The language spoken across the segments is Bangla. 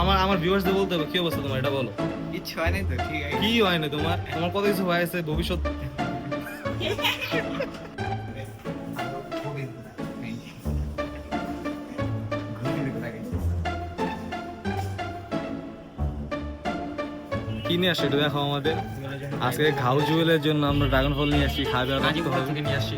আমার আমার ভিউয়ার্সদের বলতে হবে কি অবস্থা তোমার, এটা বলো। কিচ্ছু হয় নাই তো, ঠিক আছে। কি হয় না তোমার? তোমার কত কিছু হয়েছে ভবিষ্যৎ। কি নিয়ে আসছে এটা দেখো আমাদের। আজকে ঘাউ জুয়েলের জন্য আমরা ড্রাগন ফল নিয়ে আসছি, খাবে আর রাখতে হবে। থেকে নিয়ে আসি।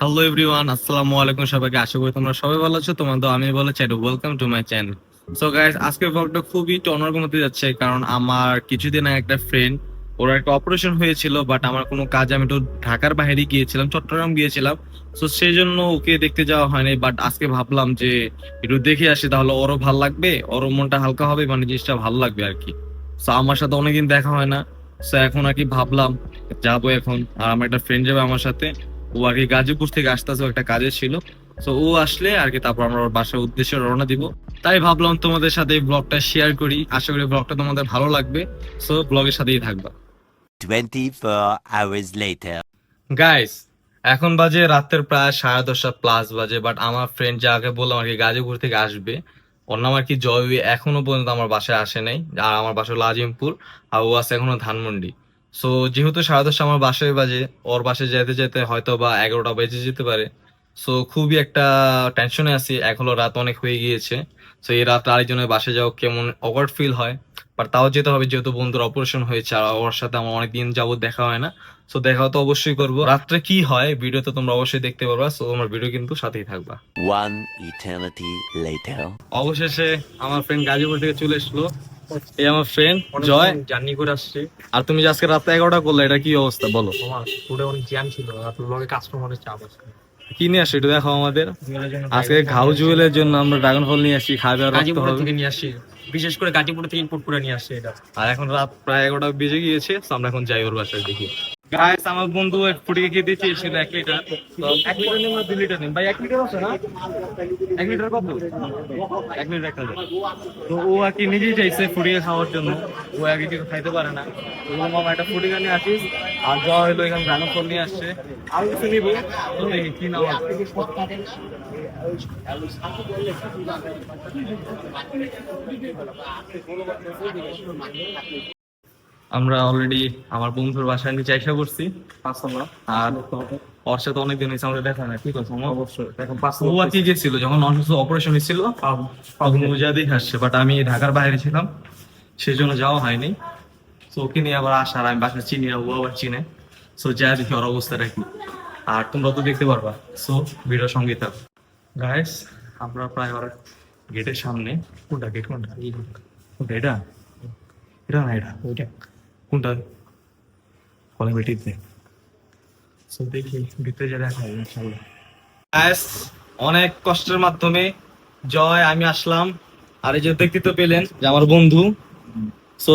হ্যালো এভরিওয়ান, আসসালামু আলাইকুম সবাইকে। আশা করি তোমরা সবাই ভালো আছো। তোমার তো আমি ভালো চাই। Welcome to my channel. So guys, আজকের ব্লগটা খুবই অন্যরকম হতে যাচ্ছে, কারণ আমার কিছুদিন আগে একটা ফ্রেন্ড, ওর একটা অপারেশন হয়েছিল, বাট আমার কোনো কাজ, আমি তো ঢাকার বাইরে গিয়েছিলাম, চট্টগ্রাম গিয়েছিলাম। সো সেই জন্য ওকে দেখতে যাওয়া হয়নি, বাট আজকে ভাবলাম যে একটু দেখে আসি, তাহলে ওরও ভালো লাগবে, ওরও মনটা হালকা হবে, মানে জিনিসটা ভালো লাগবে আর কি। সো আমার সাথে অনেকদিন দেখা হয় না। সো এখন আর কি ভাবলাম যাবো এখন, আর আমার একটা ফ্রেন্ড যাবে আমার সাথে। ও আর কি গাজীপুর থেকে আসতেছে, একটা কাজে ছিল। তো ও আসলে আর কি তারপর আমরা ওর বাসার উদ্দেশ্যে রওনা দিব। তাই ভাবলাম তোমাদের সাথে এই ব্লগটা শেয়ার করি, আশা করি ব্লগটা তোমাদের ভালো লাগবে। সো ব্লগের সাথেই থাকবা। 24 hours later. গাইস, এখন বাজে রাতের প্রায় 10:30 প্লাস বাজে, বাট আমার ফ্রেন্ড যাকে বললাম আর কি গাজীপুর থেকে আসবে, ওর নাম আর কি জয়, এখনো পর্যন্ত আমার বাসায় আসে নাই। আর আমার বাসা হলো আজিমপুর, আর ও আছে এখনো ধানমন্ডি। সো যেহেতু 10:30 আমার বাসায় বাজে, ওর বাসায় যেতে যেতে হয়তো বা 11টা বেজে যেতে পারে। সো খুবই একটা টেনশনে আছি, এখন রাত অনেক হয়ে গিয়েছে। সো এই রাত আরেকজনের বাসায় যাও কেমন অকওয়ার্ড ফিল হয়, বাট তাও যেতে হবে, যেহেতু বন্ধুর অপারেশন হয়েছে আর ওর সাথে আমার অনেকদিন যাবত দেখা হয় না। সো দেখা তো অবশ্যই করবো। রাত্রে কি হয় ভিডিওতে তোমরা অবশ্যই দেখতে পারবা। সো তোমার ভিডিও কিন্তু সাথেই থাকবা। One eternity later. অবশেষে আমার ফ্রেন্ড গাজীপুর থেকে চলে এসলো। এই আমার ফ্রেন্ড জয় জার্নি করে আসছি। আর তুমি যে আজকে রাত 11টা করলে, এটা কি অবস্থা বলো। আমার পুরো অনেক জ্যাম ছিল, আপনার লগে কাস্টমারের চাপ আছে। কি নিয়ে আসছো এটা দেখো আমাদের। আজকে ঘাউ জুয়েলের জন্য আমরা ড্রাগন ফল নিয়ে আসছি, খাবে আর রাখতে গাজীপুর হবে। থেকে নিয়ে আসি, বিশেষ করে গাজীপুর থেকে ইম্পোর্ট করে নিয়ে আসছি এটা। আর এখন রাত প্রায় 11টা বেজে গিয়েছে। তো আমরা এখন যাই ওর বাসায় দেখি। গাইস, আমার বন্ধু এক ফুটিকে খেয়ে দিয়েছে, ছিল 1 লিটার। তো 1 লিটার নিন না 2 লিটার নিন ভাই? 1 লিটার আছে না? 1 লিটার কত? 1 লিটার একটা দেন। তো ও আর কি নিজেই চাইছে ফুটিকে খাওয়ার জন্য, ও আগে কিছু খাইতে পারে না। তো ও মামা একটা ফুটিকা নিয়ে আসিস, আর যাওয়া হলো এখানে ড্রাগন ফল নিয়ে আসছে। আর কিছু নিবো তো দেখি কি নাম আছে। আমরা অলরেডি আমার বন্ধুর বাসায় নিচে এসে পড়ছি। আর ওর সাথে অনেকদিন হয়েছে আমাদের দেখা না, কি কথা অবশ্যই। ও আর কি গেছিল যখন অসুস্থ অপারেশন হয়েছিল, তখন ও যা দেখে আসছে, বাট আমি ঢাকার বাইরে ছিলাম, সেই জন্য যাওয়া হয়নি। তো ওকে নিয়ে আবার আসার, আমি বাসা চিনি না, ও আবার চিনে। সো যা দেখি ওর অবস্থাটা কি, আর তোমরা তো দেখতে পারবা। সো ভিডিও সঙ্গে থাক। গাইস, আমরা প্রায় ওর গেটের সামনে। কোনটা গেট? কোনটা কোনটা? এটা এটা না, এটা ওইটা কোনটা? ফলে বেটিতে। সো দেখি ভিতরে যা দেখা যায় ইনশাআল্লাহ। গাইস, অনেক কষ্টের মাধ্যমে জয় আমি আসলাম। আর এই যে দেখতে তো পেলেন যে আমার বন্ধু। সো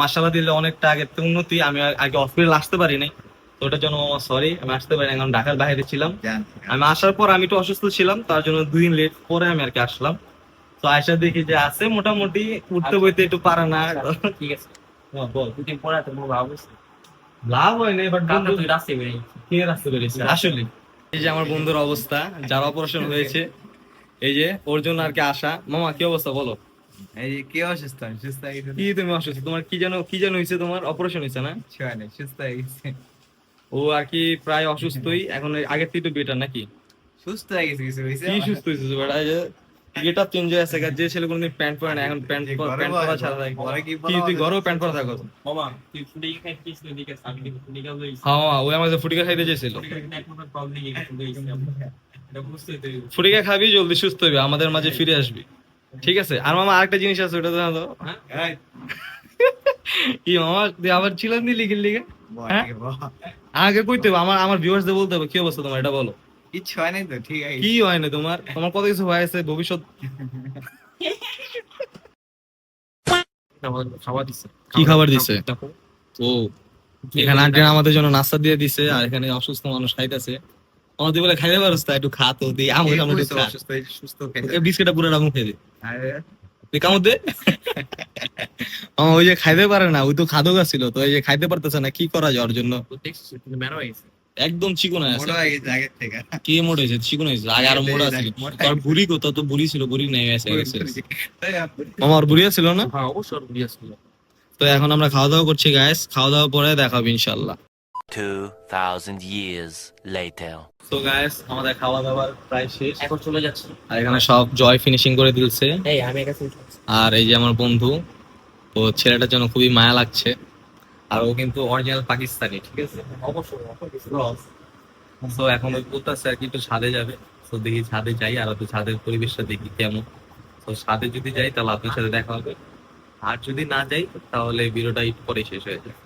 মাশাআল্লাহ দিলে অনেকটা আগের থেকে উন্নতি। আমি আগে হসপিটাল আসতে পারি নাই, তো ওটার জন্য সরি, আমি আসতে পারি না, কারণ ঢাকার বাইরে ছিলাম। আমি আসার পর আমি একটু অসুস্থ ছিলাম, তার জন্য 2 দিন লেট পরে আমি আর কি আসলাম। তো আয়সা দেখি যে আছে মোটামুটি, উঠতে বইতে একটু পারে না। ঠিক আছে, বল। দুদিন পরে তো মোর ভাব হইছে। লাভ হয় না, বাট কালকে তুই রাস্তায় বেরিয়ে কে রাস্তা বেরিয়েছে আসলে। এই যে আমার বন্ধুর অবস্থা, যার অপারেশন হয়েছে, এই যে ওর জন্য আর কি আসা। মামা কি অবস্থা বলো। এই যে কি অসুস্থ? আমি সুস্থ হয়ে গেছি। কি তুমি অসুস্থ? তোমার কি যেন হয়েছে, তোমার অপারেশন হয়েছে না? কিছু হয় নাই, সুস্থ হয়ে গেছি। ও আর কি প্রায় অসুস্থই এখন, আগের থেকে একটু বেটার নাকি? সুস্থ হয়ে গেছি, কিছু হয়েছে? কি সুস্থ হয়েছে বেটা? এই যে গেটআপ চেঞ্জ হয়ে আছে, যে ছেলে কোনোদিন প্যান্ট পরে না, এখন প্যান্ট পরা ছাড়া থাকে। কি তুই ঘরেও প্যান্ট পরা থাকো? মামা তুই ফুডি খাই কিছু দিকে আমি ফুডি খাই লইছি। হ্যাঁ, ওই আমাদের ফুটিকা খাইতে চেয়েছিল। একমাত্র প্রবলেম এই ফুডি হইছে। এটা বুঝতে তুই ফুটিকা খাবি, জলদি সুস্থ হবি, আমাদের মাঝে ফিরে আসবি, ঠিক আছে? আর মামা আরেকটা জিনিস আছে, ওটা জানো তো? এই, কি মামা তুই আবার ছিলেন নি লিখে লিখে? বল, হ্যাঁ? কি বল? আগে কইতে হবে, আমার ভিউয়ার্সদের বলতে হবে কি অবস্থা তোমার, এটা বলো। কিচ্ছু হয় নাই তো, ঠিক আছে। কি হয় না তোমার? তোমার কত কিছু হয়েছে ভবিষ্যৎ। খাবার দিছে। কি খাবার দিছে? ও এখানে আন্টি আমাদের জন্য নাস্তা দিয়ে দিছে, আর এখানে অসুস্থ মানুষ খাইতেছে। আমাদের বলে খাইতে পারছ তা একটু খা তো, দিই আমার সামনে একটু খা। অসুস্থ হয়ে সুস্থ খেতে। এই বিস্কিটটা পুরোটা মুখে দে, আরে, তুই কামড় দে। ওই যে খাইতে পারে না, ওই তো খাদক ছিল, তো এই যে খাইতে পারতেছে না, কি করা যায় ওর জন্য? তো দেখছিস কিন্তু মেরো হইছে। একদম চিকন আছে। মোটা হয়ে গেছে আগের থেকে। কি মোটা হয়েছে? চিকন হয়েছে। আগে আরো মোটা ছিল। তোর বুড়ি কত? তো বুড়ি ছিল, বুড়ি নেই গেছে। আমার বুড়ি ছিল না? হ্যাঁ অবশ্যই আর বুড়ি আসছিল। তো এখন আমরা খাওয়া দাওয়া করছি গাইস, খাওয়া দাওয়া পরে দেখা হবে ইনশাল্লাহ। 2000 years later. তো গাইস আমাদের খাওয়া দাওয়া প্রায় শেষ, এখন চলে যাচ্ছে। আর এখানে সব জয় ফিনিশিং করে দিলছে। এই আমি কাছে আর এই যে আমার বন্ধু, ও ছেলেটার জন্য খুবই মায়া লাগছে, আর ও কিন্তু অরিজিনাল পাকিস্তানি, ঠিক আছে? অবশ্যই তো এখন ওই বলতেছে আর কি একটু ছাদে যাবে। তো দেখি ছাদে যাই, আর একটু ছাদের পরিবেশটা দেখি কেমন। তো ছাদে যদি যাই তাহলে আপনার সাথে দেখা হবে, আর যদি না যাই তাহলে ভিডিওটা একটু পরে শেষ হয়ে যাবে।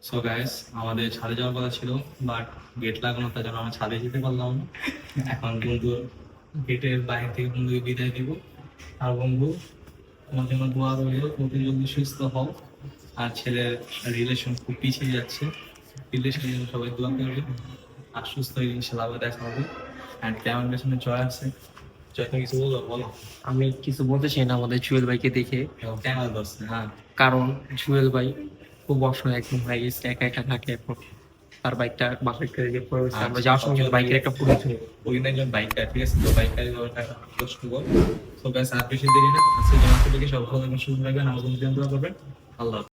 সো গাইস আমাদের ছাদে যাওয়ার কথা ছিল, বাট গেট লাগানো, তার জন্য আমরা ছাদে যেতে পারলাম না। এখন বন্ধু গেটের বাইরে থেকে বন্ধুকে বিদায় দিব। আর বন্ধু, তোমার জন্য দোয়া রইল, তুমি জলদি সুস্থ হও। আর ছেলের রিলেশন খুব পিছিয়ে যাচ্ছে, রিলেশনের জন্য সবাই দোয়া করবে। আর সুস্থ হয়ে ইনশাল্লাহ আবার দেখা হবে। অ্যান্ড ক্যামেরার পেছনে জয় আছে। জয়, তুমি কিছু বলো? বলো। আমি কিছু বলতে চাই না আমাদের জুয়েল ভাইকে দেখে, ক্যামেরা ধরছে, হ্যাঁ। কারণ জুয়েল ভাই খুব অসহায় একদম হয়ে গেছে, একা একা থাকে এখন। তার বাইকটা বাসায় করে দিয়ে পড়ে গেছে। আমরা যাওয়ার সময় বাইকের একটা পুরো ছিল। ওই দিন একজন বাইকার, ঠিক আছে? তো বাইকার কষ্ট কর। তো গাইস আর বেশি দেরি না, আজকে জমা থেকে সব ভালো সুযোগ রাখবেন, আমাদের দোয়া করবেন। আল্লাহ হাফেজ।